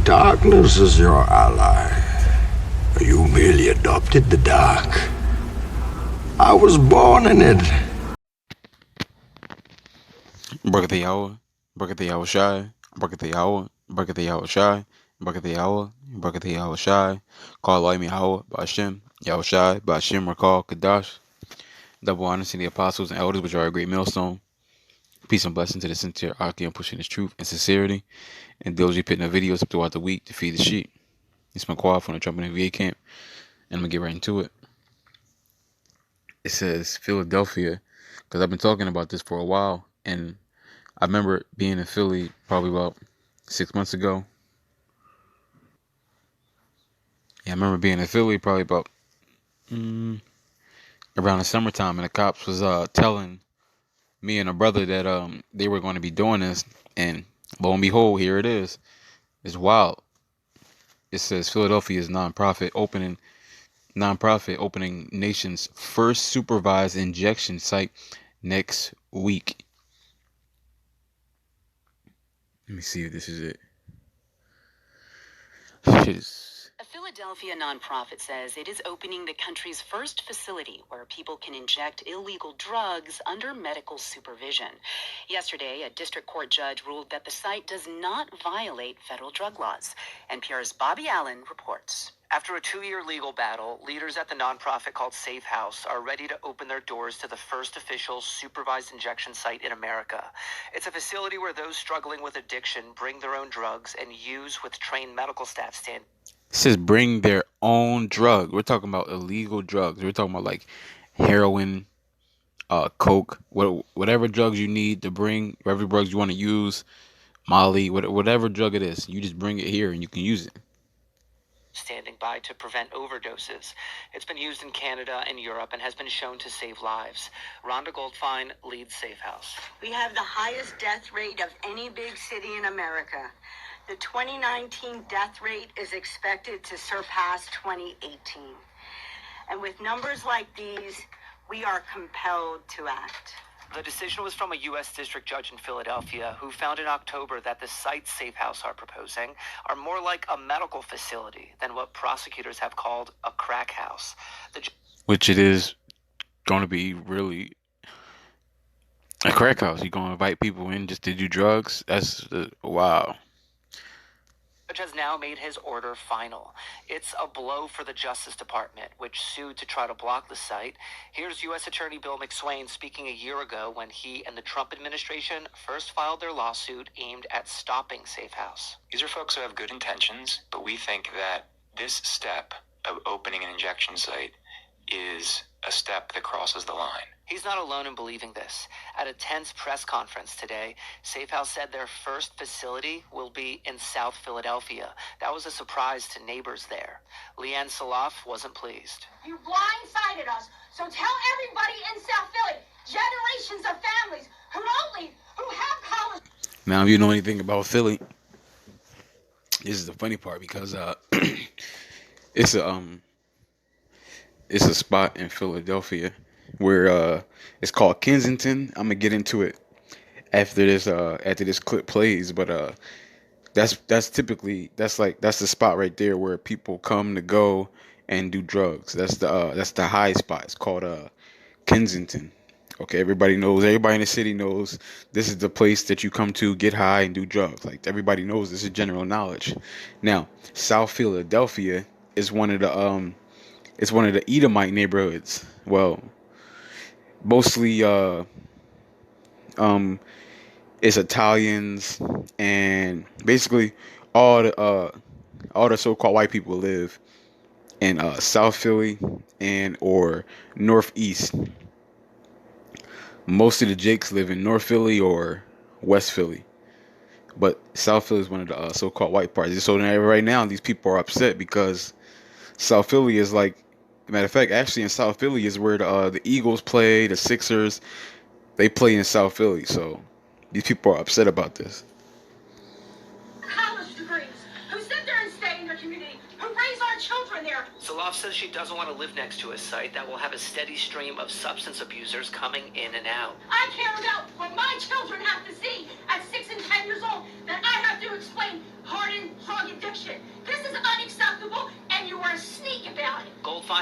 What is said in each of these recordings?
darkness is your ally. You merely adopted the dark. I was born in it. Brakati Yawa, Brakati Yawa Shy, Brakati Yawa, Brakati Yawa Shy, Brakati Yawa, Brakati Yawa Shy, Call Laimi Hawa, Bashem, Yawa Shy, Bashem, Rakal, Kadash, double honor to the apostles and elders, which are a great millstone. Peace and blessing to the sincere Aki and pushing his truth and sincerity, and diligently putting the videos up throughout the week to feed the sheep. It's my quad from the Trump and VA camp, and I'm gonna get right into it. It says Philadelphia, because I've been talking about this for a while, and I remember being in Philly probably about 6 months ago. Yeah, I remember being in Philly probably about around the summertime, and the cops was telling me and a brother that they were going to be doing this, and lo and behold, here it is. It's wild. It says Philadelphia is nonprofit opening nation's first supervised injection site next week. Let me see if this is it. Shit is A Philadelphia nonprofit says it is opening the country's first facility where people can inject illegal drugs under medical supervision. Yesterday, a district court judge ruled that the site does not violate federal drug laws. NPR's Bobby Allen reports. After a 2-year legal battle, leaders at the nonprofit called Safe House are ready to open their doors to the first official supervised injection site in America. It's a facility where those struggling with addiction bring their own drugs and use with trained medical staff stand. It says bring their own drug. We're talking about illegal drugs. We're talking about like heroin, coke, whatever drugs you need to bring, whatever drugs you want to use, Molly, whatever drug it is, you just bring it here and you can use it. Standing by to prevent overdoses. It's been used in Canada and Europe and has been shown to save lives. Rhonda Goldfein leads Safe House. We have the highest death rate of any big city in America. The 2019 death rate is expected to surpass 2018. And with numbers like these, we are compelled to act. The decision was from a U.S. district judge in Philadelphia who found in October that the sites Safe House are proposing are more like a medical facility than what prosecutors have called a crack house. Which it is going to be really a crack house. You're going to invite people in just to do drugs. That's wow. The judge has now made his order final. It's a blow for the Justice Department, which sued to try to block the site. Here's U.S. Attorney Bill McSwain speaking a year ago when he and the Trump administration first filed their lawsuit aimed at stopping Safe House. These are folks who have good intentions, but we think that this step of opening an injection site is a step that crosses the line. He's not alone in believing this. At a tense press conference today, Safe House said their first facility will be in South Philadelphia. That was a surprise to neighbors there. Leanne Salaf wasn't pleased. You blindsided us, so tell everybody in South Philly, generations of families who don't leave, who have college. Now, if you know anything about Philly, this is the funny part because it's a spot in Philadelphia where it's called Kensington. I'm gonna get into it after this clip plays, but that's the spot right there where people come to go and do drugs. That's the high spot. It's called Kensington. Okay, everybody in the city knows this is the place that you come to get high and do drugs. Like everybody knows this is general knowledge. Now, South Philadelphia is one of the Edomite neighborhoods. Well, mostly it's Italians, and basically all the so-called white people live in South Philly and or Northeast. Most of the Jakes live in North Philly or West Philly, but South Philly is one of the so-called white parts. So right now, these people are upset because South Philly is like, matter of fact, actually in South Philly is where the Eagles play, the Sixers, they play in South Philly. So these people are upset about this. College degrees, who sit there and stay in their community, who raise our children there. Salaf says she doesn't want to live next to a site that will have a steady stream of substance abusers coming in and out. I care about what my children have to see at 6 and 10 years old, that I have to explain hardened drug addiction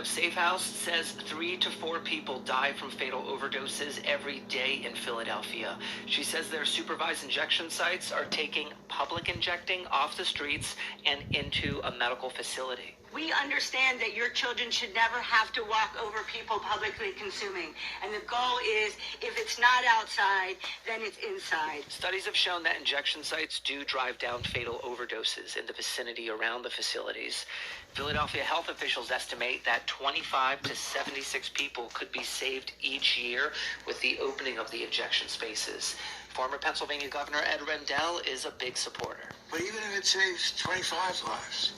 of Safe House says 3 to 4 people die from fatal overdoses every day in Philadelphia. She says their supervised injection sites are taking public injecting off the streets and into a medical facility. We understand that your children should never have to walk over people publicly consuming. And the goal is, if it's not outside, then it's inside. Studies have shown that injection sites do drive down fatal overdoses in the vicinity around the facilities. Philadelphia health officials estimate that 25 to 76 people could be saved each year with the opening of the injection spaces. Former Pennsylvania Governor Ed Rendell is a big supporter. But even if it saves 25 lives,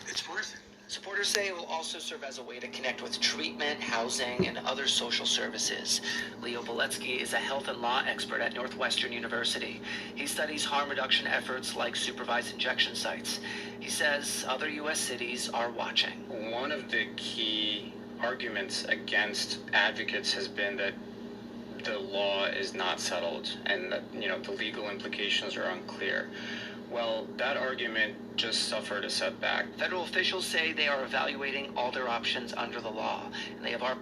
it's worth it. Supporters say it will also serve as a way to connect with treatment, housing, and other social services. Leo Beletsky is a health and law expert at Northwestern University. He studies harm reduction efforts like supervised injection sites. He says other U.S. cities are watching. One of the key arguments against advocates has been that the law is not settled and that, the legal implications are unclear. Well, that argument just suffered a setback. Federal officials say they are evaluating all their options under the law, and they have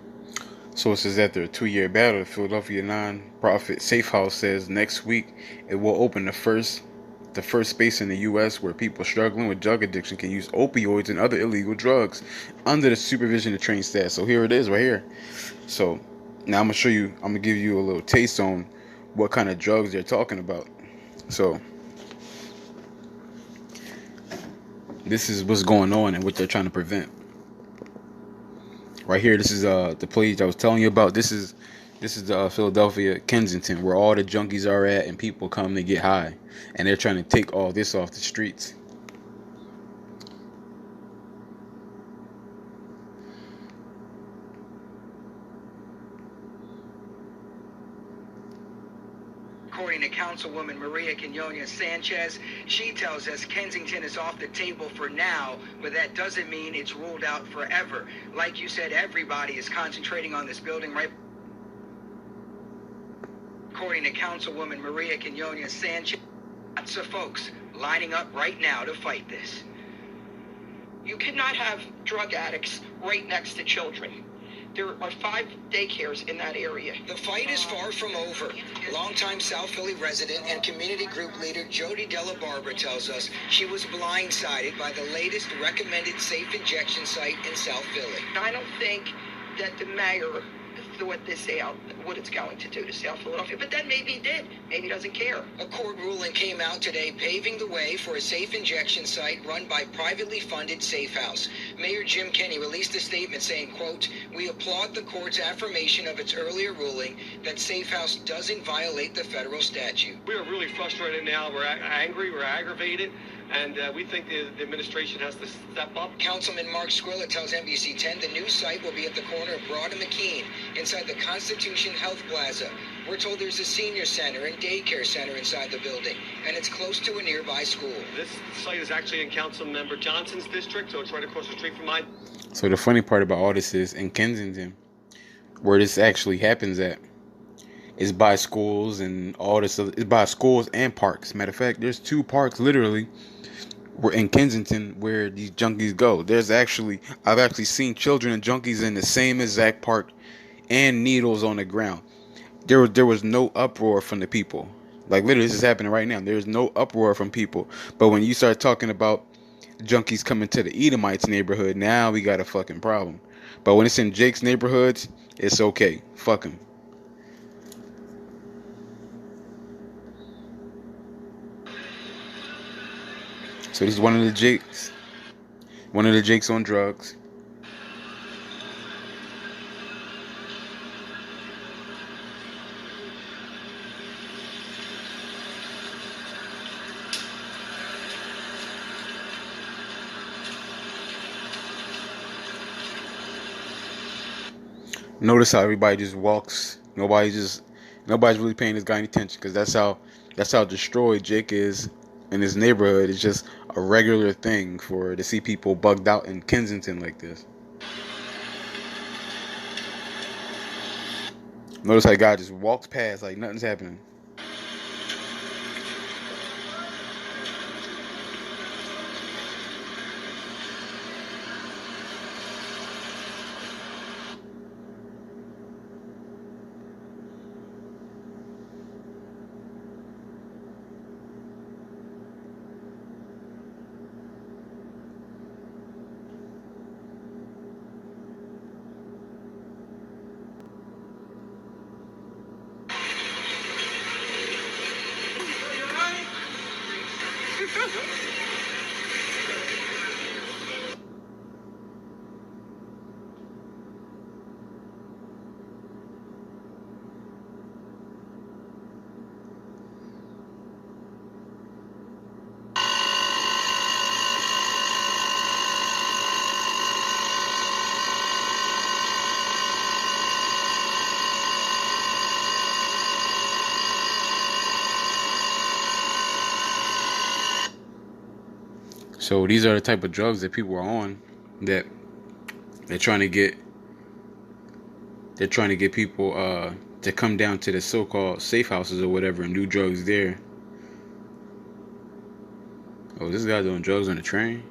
Sources after a 2-year battle, the Philadelphia non-profit Safe House says next week it will open the first space in the U.S. where people struggling with drug addiction can use opioids and other illegal drugs under the supervision of trained staff. So here it is right here. So now I'm going to give you a little taste on what kind of drugs they're talking about. So this is what's going on and what they're trying to prevent. Right here, this is the place I was telling you about. This is the Philadelphia Kensington, where all the junkies are at and people come to get high, and they're trying to take all this off the streets. According to Councilwoman Maria Quinones Sanchez, she tells us Kensington is off the table for now, but that doesn't mean it's ruled out forever. Like you said, everybody is concentrating on this building, right? According to Councilwoman Maria Quinones Sanchez, lots of folks lining up right now to fight this. You cannot have drug addicts right next to children. There are 5 daycares in that area. The fight is far from over. Longtime South Philly resident and community group leader Jody Della Barbara tells us she was blindsided by the latest recommended safe injection site in South Philly. I don't think that the mayor thought this out, what it's going to do to South Philadelphia, but then maybe he did. Maybe he doesn't care. A court ruling came out today paving the way for a safe injection site run by privately funded Safe House. Mayor Jim Kenney released a statement saying, quote, "We applaud the court's affirmation of its earlier ruling that Safe House doesn't violate the federal statute." We are really frustrated now. We're angry, we're aggravated, and we think the administration has to step up. Councilman Mark Squilla tells NBC 10 the new site will be at the corner of Broad and McKean inside the Constitution Health Plaza. We're told there's a senior center and daycare center inside the building, and it's close to a nearby school. This site is actually in Councilmember Johnson's district, so it's right across the street from mine. So the funny part about all this is in Kensington, where this actually happens at, is by schools and all this. It's by schools and parks. Matter of fact, there's 2 parks literally in Kensington where these junkies go. I've actually seen children and junkies in the same exact park and needles on the ground. There was no uproar from the people. Like literally, this is happening right now. There's no uproar from people. But when you start talking about junkies coming to the Edomites neighborhood, now we got a fucking problem. But when it's in Jake's neighborhoods, it's okay. Fuck him. So this is one of the Jakes. One of the Jakes on drugs. Notice how everybody just walks. Nobody's really paying this guy any attention, because that's how destroyed Jake is in his neighborhood. It's just a regular thing to see people bugged out in Kensington like this. Notice how the guy just walks past like nothing's happening. So these are the type of drugs that people are on, that they're trying to get people to come down to the so-called safe houses or whatever and do drugs there. Oh, this guy doing drugs on the train?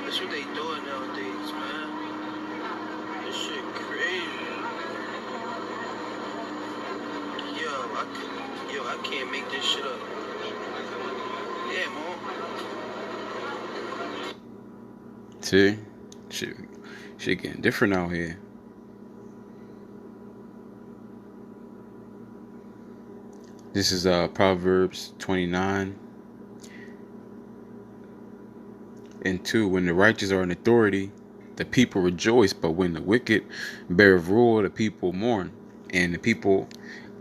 That's what they doing nowadays, man. This shit crazy. I can't make this shit up. Yeah, man. See, shit getting different out here. This is Proverbs 29 and 2. When the righteous are in authority, the people rejoice, but when the wicked bear rule, the people mourn. And the people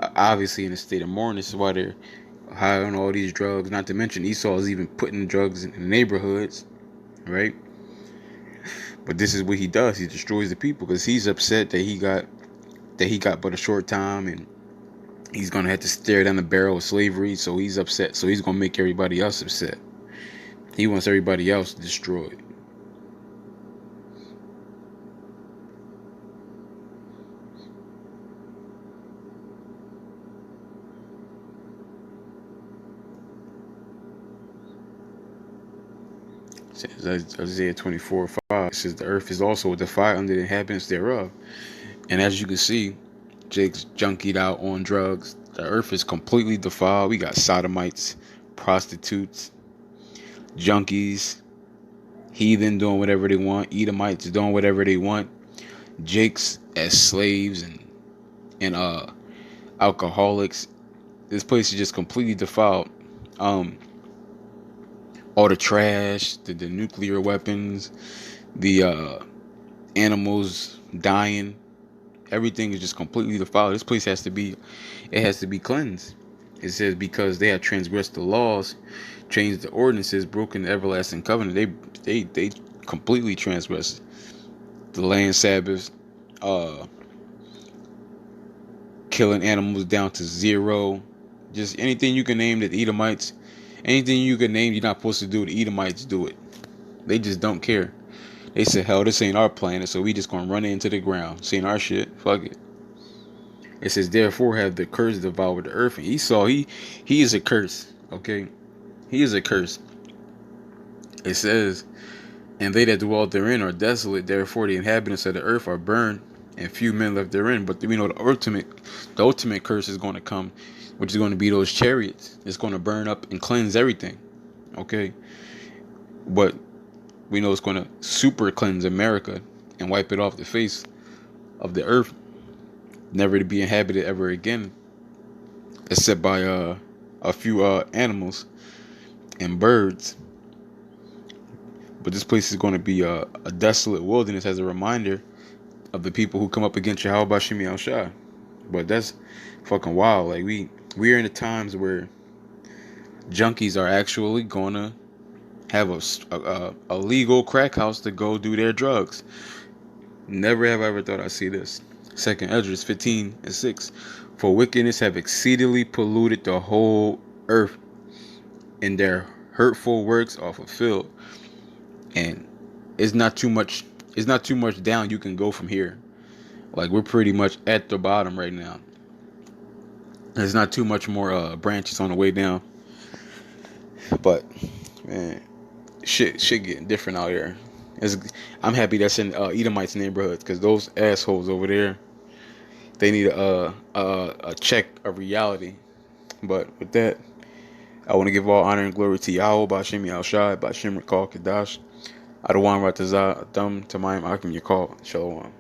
are obviously in a state of mourning. This is why they're high on all these drugs. Not to mention Esau is even putting drugs in neighborhoods, right? But this is what he does. He destroys the people because he's upset that he got but a short time, and he's gonna have to stare down the barrel of slavery. So he's upset. So he's gonna make everybody else upset. He wants everybody else destroyed. Isaiah 24:5. It says the earth is also defiled under the inhabitants thereof. And as you can see, Jake's junkied out on drugs. The earth is completely defiled. We got sodomites, prostitutes, junkies, heathen doing whatever they want, Edomites doing whatever they want, Jakes as slaves and alcoholics. This place is just completely defiled. All the trash, the nuclear weapons, the animals dying, everything is just completely defiled. This place has to be cleansed. It says because they have transgressed the laws, changed the ordinances, broken the everlasting covenant. They completely transgressed the land Sabbaths, killing animals down to zero. Just anything you can name that the Edomites, anything you can name you're not supposed to do, the Edomites do it. They just don't care. They said, hell, this ain't our planet, so we just gonna run it into the ground. This ain't our shit. Fuck it. It says, therefore have the curse devoured the earth. And Esau, he is a curse. Okay? He is a curse. It says, and they that dwell therein are desolate, therefore the inhabitants of the earth are burned, and few men left therein. But we know the ultimate curse is going to come, which is going to be those chariots. It's going to burn up and cleanse everything. Okay? But we know it's going to super cleanse America and wipe it off the face of the earth, never to be inhabited ever again, except by a few animals and birds. But this place is going to be a desolate wilderness as a reminder of the people who come up against Yahweh Bashim Yahushua. But that's fucking wild. Like we're in the times where junkies are actually going to have a legal crack house to go do their drugs. Never have I ever thought I'd see this. 2nd Esdras 15:6. For wickedness have exceedingly polluted the whole earth, and their hurtful works are fulfilled. And it's not too much down you can go from here. Like we're pretty much at the bottom right now. There's not too much more branches on the way down. But man, shit getting different out here. I'm happy that's in Edomites neighborhoods, because those assholes over there, they need a check of reality. But with that, I want to give all honor and glory to Yahweh, Ba'Shem Yahushai, Ba'Shem Rakal Kadash, Adawan Ratazah, Adam, Tamayim Akim Yakal, Shalom.